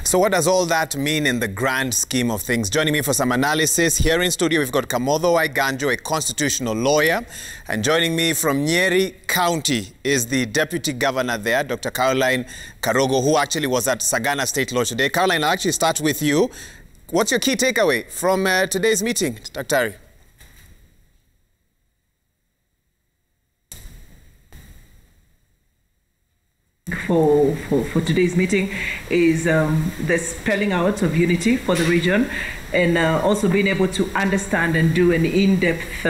So what does all that mean in the grand scheme of things? Joining me for some analysis here in studio, we've got Kamotho Waiganjo, a constitutional lawyer. And joining me from Nyeri County is the Deputy Governor there, Dr. Caroline Karogo, who actually was at Sagana State Lodge today. Caroline, I'll actually start with you. What's your key takeaway from today's meeting, Dr. For today's meeting is the spelling out of unity for the region, and also being able to understand and do an in-depth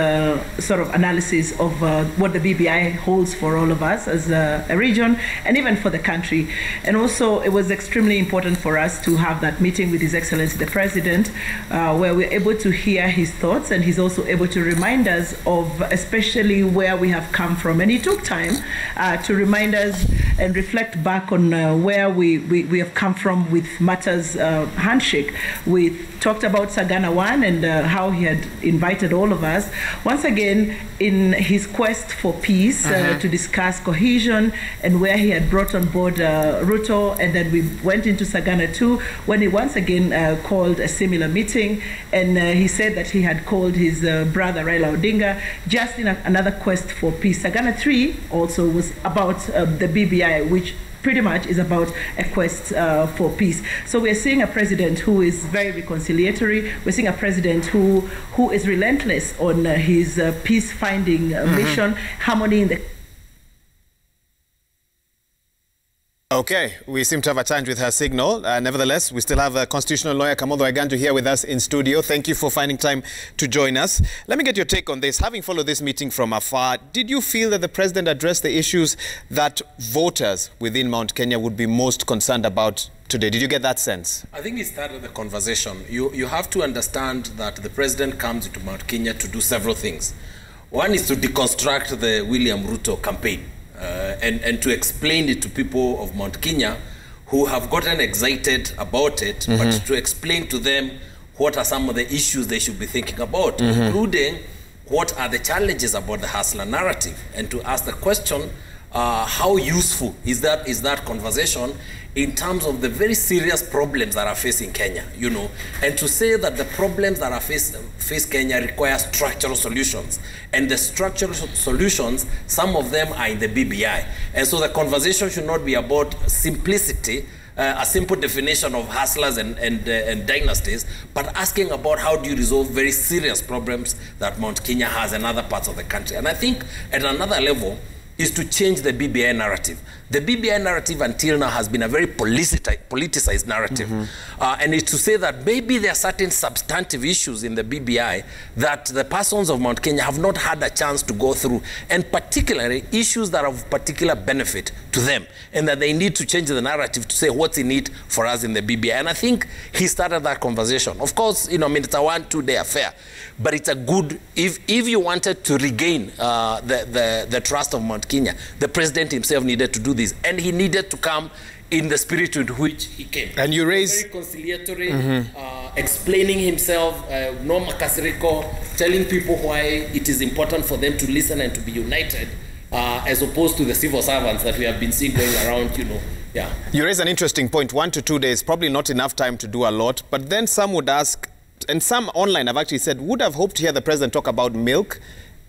sort of analysis of what the BBI holds for all of us as a region and even for the country. And also it was extremely important for us to have that meeting with His Excellency the President, where we're able to hear his thoughts, and he's also able to remind us of especially where we have come from. And he took time to remind us and reflect back on where we have come from with matters handshake. We talked about Sagana 1 and how he had invited all of us once again in his quest for peace to discuss cohesion, and where he had brought on board Ruto. And then we went into Sagana 2 when he once again called a similar meeting, and he said that he had called his brother Raila Odinga just in another quest for peace. Sagana 3 also was about the BBI, which pretty much is about a quest for peace. So we're seeing a president who is very reconciliatory. We're seeing a president who is relentless on his peace-finding mission, harmony in the... Okay, we seem to have a challenge with her signal. Nevertheless, we still have a constitutional lawyer, Kamotho Waiganjo, here with us in studio. Thank you for finding time to join us. Let me get your take on this. Having followed this meeting from afar, did you feel that the president addressed the issues that voters within Mount Kenya would be most concerned about today? Did you get that sense? I think he started the conversation. You have to understand that the president comes to Mount Kenya to do several things. One is to deconstruct the William Ruto campaign. And to explain it to people of Mount Kenya who have gotten excited about it, but to explain to them what are some of the issues they should be thinking about, including what are the challenges about the hustler narrative, and to ask the question, how useful is that conversation in terms of the very serious problems that are facing Kenya, you know, and to say that the problems that are face Kenya require structural solutions, and the structural solutions, some of them are in the BBI. And so the conversation should not be about simplicity, a simple definition of hustlers and dynasties, but asking about how do you resolve very serious problems that Mount Kenya has and other parts of the country. And I think at another level is to change the BBI narrative. The BBI narrative until now has been a very politicized narrative. And it's to say that maybe there are certain substantive issues in the BBI that the persons of Mount Kenya have not had a chance to go through, and particularly issues that are of particular benefit to them, and that they need to change the narrative to say what's in it for us in the BBI. And I think he started that conversation. Of course, you know, I mean, it's a 1-2-day affair, but it's a good, if you wanted to regain the trust of Mount Kenya, the president himself needed to do this, and he needed to come in the spirit with which he came. And you raise very conciliatory, explaining himself, no makasiriko, telling people why it is important for them to listen and to be united, as opposed to the civil servants that we have been seeing going around, you know. Yeah. You raise an interesting point. 1 to 2 days, probably not enough time to do a lot, but then some would ask, and some online have actually said, would have hoped to hear the president talk about milk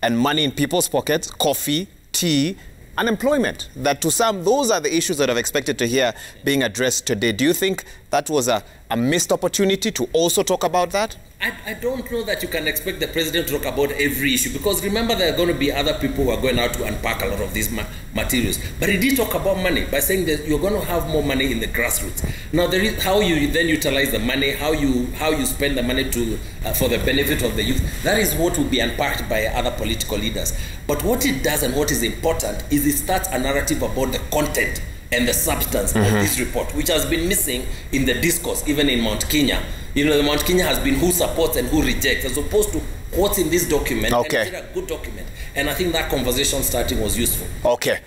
and money in people's pockets, coffee, tea, unemployment. That to some, those are the issues that I've expected to hear being addressed today. Do you think that was a missed opportunity to also talk about that? I don't know that you can expect the president to talk about every issue, because remember there are going to be other people who are going out to unpack a lot of these materials. But he did talk about money by saying that you're going to have more money in the grassroots. Now there is how you then utilize the money, how you spend the money to for the benefit of the youth. That is what will be unpacked by other political leaders. But what it does and what is important is it starts a narrative about the content and the substance of this report, which has been missing in the discourse, even in Mount Kenya. You know, the Mount Kenya has been who supports and who rejects, as opposed to what's in this document. Okay. And it's a good document. And I think that conversation starting was useful. Okay.